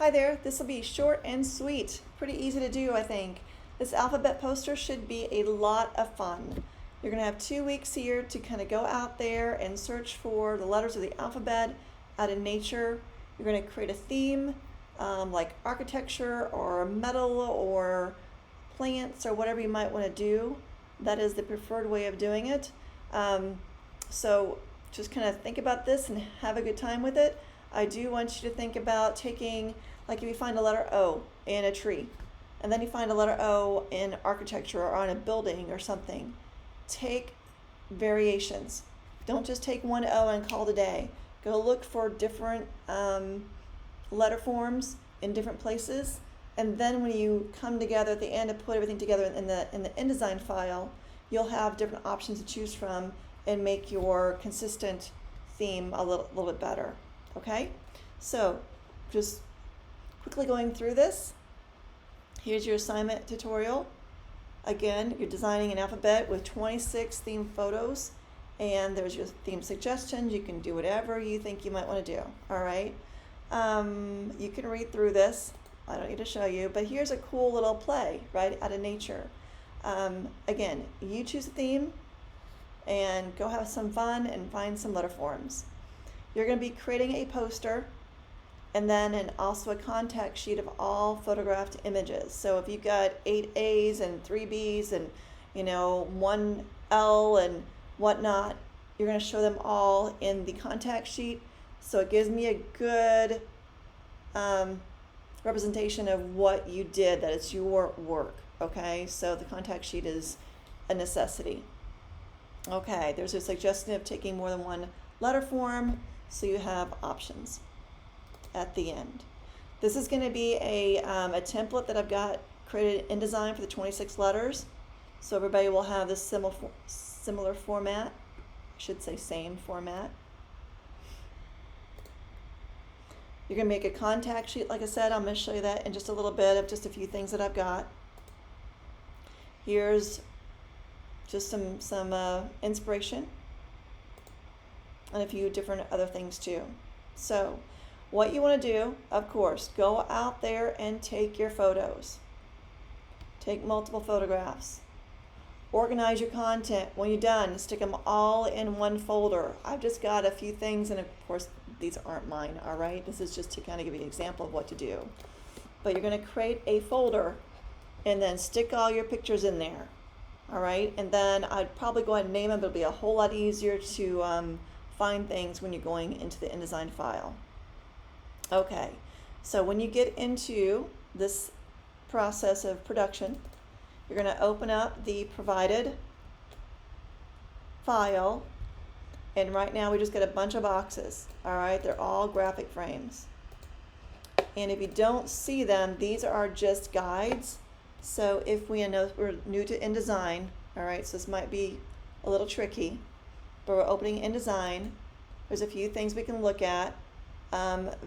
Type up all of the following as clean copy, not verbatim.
Hi there, this will be short and sweet. Pretty easy to do, I think. This alphabet poster should be a lot of fun. You're gonna have 2 weeks here to kind of go out there and search for the letters of the alphabet out in nature. You're gonna create a theme, like architecture or metal or plants or whatever you might wanna do. That is the preferred way of doing it. So just kind of think about this and have a good time with it. I do want you to think about taking, like if you find a letter O in a tree, and then you find a letter O in architecture or on a building or something, take variations. Don't just take one O and call it a day. Go look for different letter forms in different places, and then when you come together at the end to put everything together in the InDesign file, you'll have different options to choose from and make your consistent theme a little bit better. Okay, so just quickly going through this. Here's your assignment tutorial. Again, you're designing an alphabet with 26 theme photos, and there's your theme suggestions. You can do whatever you think you might want to do. All right, you can read through this. I don't need to show you, but here's a cool little play right out of nature. Again, you choose a theme and go have some fun and find some letter forms. You're going to be creating a poster and then also a contact sheet of all photographed images. So if you've got 8 A's and 3 B's and 1 L and whatnot, you're going to show them all in the contact sheet. So it gives me a good representation of what you did, that it's your work. Okay, so the contact sheet is a necessity. Okay, there's a suggestion of taking more than one letter form, so you have options at the end. This is going to be a template that I've got created in InDesign for the 26 letters, so everybody will have this similar format. I should say same format. You're going to make a contact sheet, like I said. I'm going to show you that in just a little bit of just a few things that I've got. Here's just some inspiration and a few different other things too. So what you want to do, of course, go out there and take your photos. Take multiple photographs. Organize your content. When you're done, stick them all in one folder. I've just got a few things, and of course these aren't mine, all right? This is just to kind of give you an example of what to do. But you're going to create a folder and then stick all your pictures in there. All right, and then I'd probably go ahead and name them, but it'll be a whole lot easier to find things when you're going into the InDesign file. Okay, so when you get into this process of production, you're going to open up the provided file, and right now we just get a bunch of boxes. All right, they're all graphic frames. And if you don't see them, these are just guides. So if we're new to InDesign, all right, so this might be a little tricky, but we're opening InDesign. There's a few things we can look at.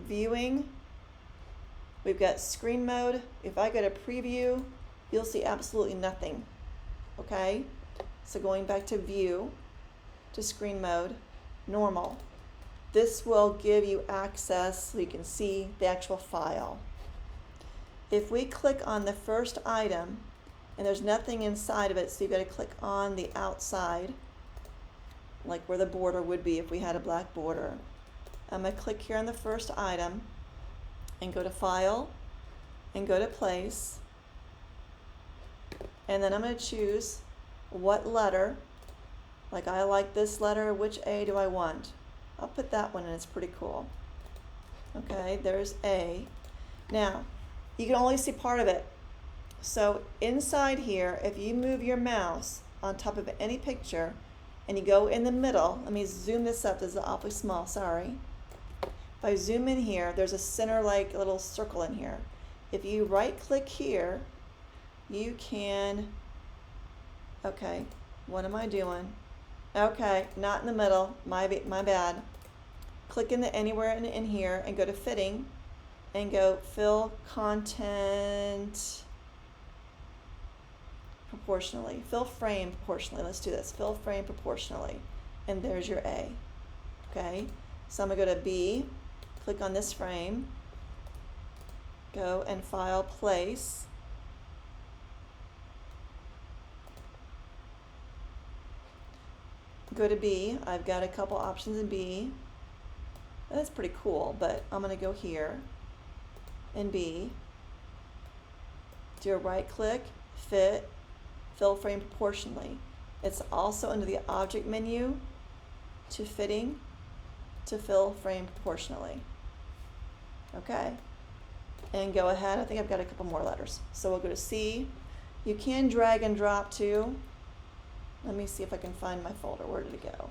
Viewing, we've got screen mode. If I go to preview, you'll see absolutely nothing, okay? So going back to view, to screen mode, normal. This will give you access so you can see the actual file. If we click on the first item and there's nothing inside of it, so you've got to click on the outside, like where the border would be if we had a black border. I'm going to click here on the first item and go to File and go to Place. And then I'm going to choose what letter. Like I like this letter, which A do I want? I'll put that one in, it's pretty cool. Okay, there's A. Now, you can only see part of it. So inside here, if you move your mouse on top of any picture and you go in the middle, let me zoom this up, this is awfully small, sorry. If I zoom in here, there's a center like a little circle in here. If you right click here, you can, okay, what am I doing? Okay, not in the middle, my bad. Click in the anywhere in here and go to Fitting and go Fill Content Proportionally. Fill Frame Proportionally. Let's do this. Fill Frame Proportionally. And there's your A. Okay, so I'm going to go to B, click on this frame, Go and file place. Go to B. I've got a couple options in B. That's pretty cool, but I'm going to go here in B. Do a right click, fit, fill frame proportionally. It's also under the object menu to fitting, to fill frame proportionally. Okay. And go ahead. I think I've got a couple more letters. So we'll go to C. You can drag and drop too. Let me see if I can find my folder. Where did it go?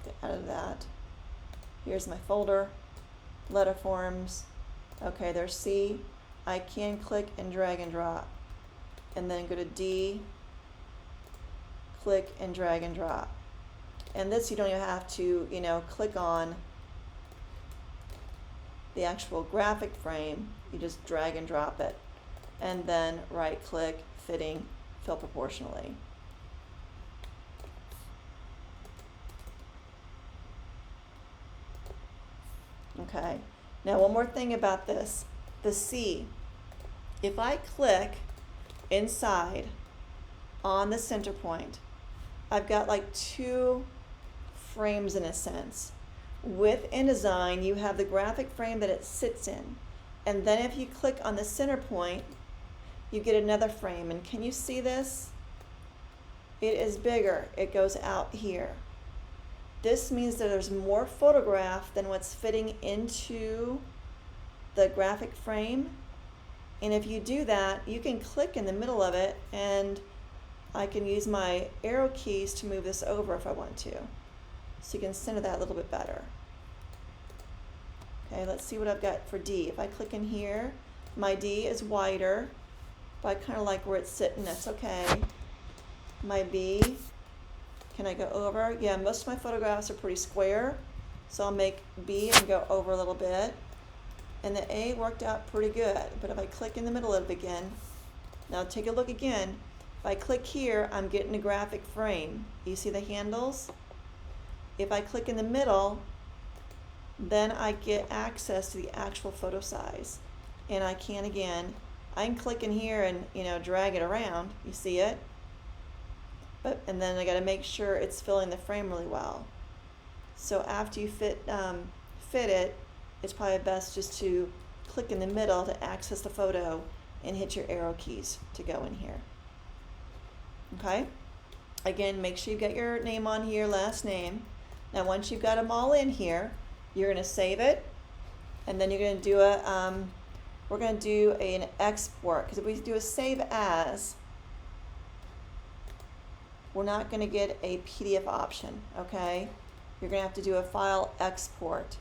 Get out of that. Here's my folder. Letter forms. Okay, there's C. I can click and drag and drop. And then go to D. Click and drag and drop. And this you don't even have to, click on the actual graphic frame. You just drag and drop it. And then right click, fitting, fill proportionally. Okay, now one more thing about this. The C, if I click inside on the center point, I've got like two frames in a sense. With InDesign, you have the graphic frame that it sits in. And then if you click on the center point, you get another frame. And can you see this? It is bigger. It goes out here. This means that there's more photograph than what's fitting into the graphic frame. And if you do that, you can click in the middle of it, and I can use my arrow keys to move this over if I want to. So you can center that a little bit better. Okay, let's see what I've got for D. If I click in here, my D is wider, but I kind of like where it's sitting. That's okay. My B, can I go over? Yeah, most of my photographs are pretty square, so I'll make B and go over a little bit. And the A worked out pretty good, but if I click in the middle of it again, now take a look again. If I click here, I'm getting a graphic frame. You see the handles? If I click in the middle, then I get access to the actual photo size. And I can click in here and drag it around. You see it? And then I got to make sure it's filling the frame really well. So after you fit it, it's probably best just to click in the middle to access the photo and hit your arrow keys to go in here. Okay? Again, make sure you get your name on here, last name. Now once you've got them all in here, you're going to save it, and then you're going to do we're going to do an export, because if we do a save as, we're not going to get a PDF option, okay? You're going to have to do a file export.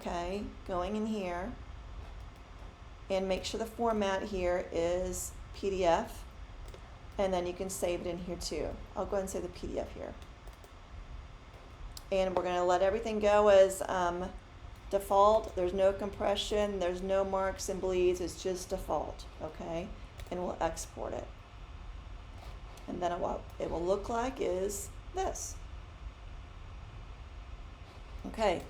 Okay, going in here, and make sure the format here is PDF, and then you can save it in here too. I'll go ahead and save the PDF here. And we're going to let everything go as default. There's no compression, there's no marks and bleeds, it's just default, okay? And we'll export it. And then what it will look like is this. Okay,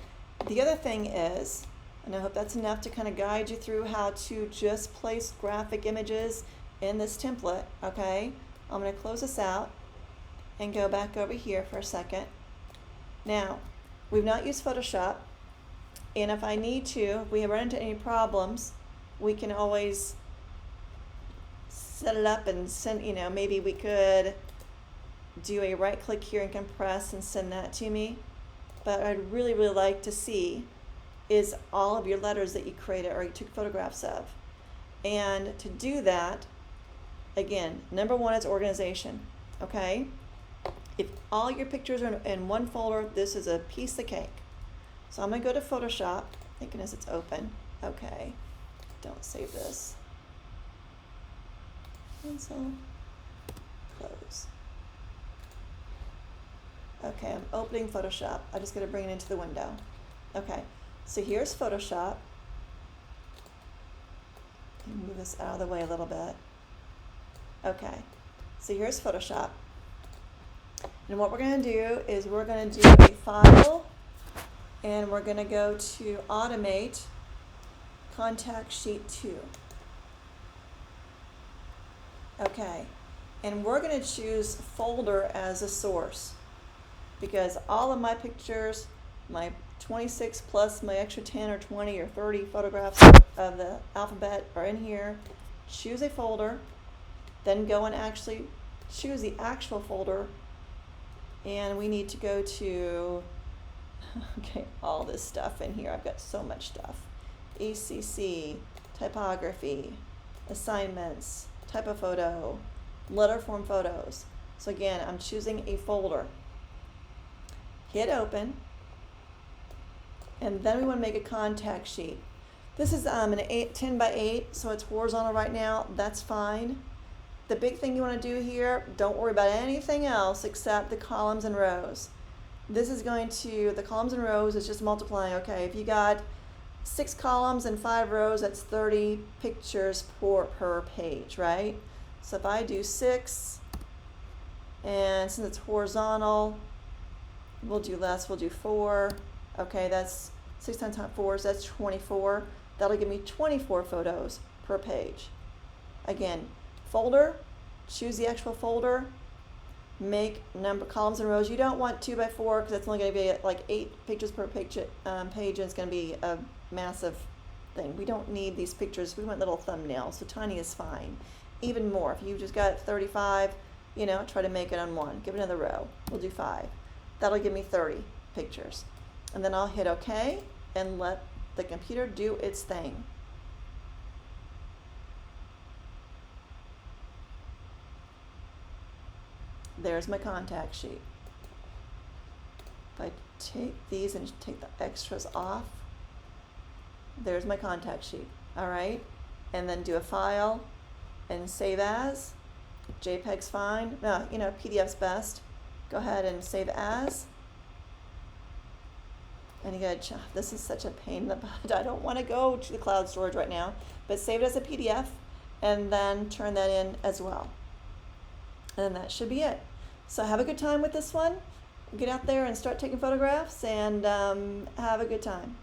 the other thing is, and I hope that's enough to kind of guide you through how to just place graphic images in this template, okay? I'm going to close this out and go back over here for a second. Now, we've not used Photoshop, and if I need to, if we run into any problems, we can always set it up and send, maybe we could do a right click here and compress and send that to me. But I'd really, really like to see is all of your letters that you created or you took photographs of. And to do that, again, number one is organization, okay? If all your pictures are in one folder, this is a piece of cake. So I'm going to go to Photoshop. Thank goodness it's open. Okay, don't save this. Cancel, close. Okay, I'm opening Photoshop. I just got to bring it into the window. Okay, so here's Photoshop. Move this out of the way a little bit. Okay, so here's Photoshop. And what we're going to do is we're going to do a file, and we're going to go to automate, contact sheet 2. Okay, and we're going to choose folder as a source because all of my pictures, my 26 plus my extra 10 or 20 or 30 photographs of the alphabet are in here. Choose a folder, then go and actually choose the actual folder, and we need to go to okay, all this stuff in here. I've got so much stuff. ECC, typography, assignments, Typophoto, letter form photos. So again, I'm choosing a folder. Hit open, and then we want to make a contact sheet. This is an 10 by 8, so it's horizontal right now. That's fine. The big thing you want to do here, don't worry about anything else except the columns and rows. This is going to, the columns and rows is just multiplying. Okay, if you got 6 columns and 5 rows, that's 30 pictures per page, right? So if I do 6, and since it's horizontal, we'll do less, we'll do 4. Okay, that's 6 times 4, so that's 24. That'll give me 24 photos per page. Again, folder, choose the actual folder, make number columns and rows. You don't want 2 by 4 because that's only going to be like 8 pictures per page, and it's going to be a massive thing. We don't need these pictures. We want little thumbnails, so tiny is fine. Even more, if you've just got 35, try to make it on 1. Give it another row. We'll do 5. That'll give me 30 pictures. And then I'll hit OK and let the computer do its thing. There's my contact sheet. If I take these and take the extras off, there's my contact sheet. All right, and then do a file and save as. JPEG's fine. No, PDF's best. Go ahead and save as. And you gotta, this is such a pain in the butt. I don't want to go to the cloud storage right now, but save it as a PDF and then turn that in as well. And that should be it. So have a good time with this one. Get out there and start taking photographs and have a good time.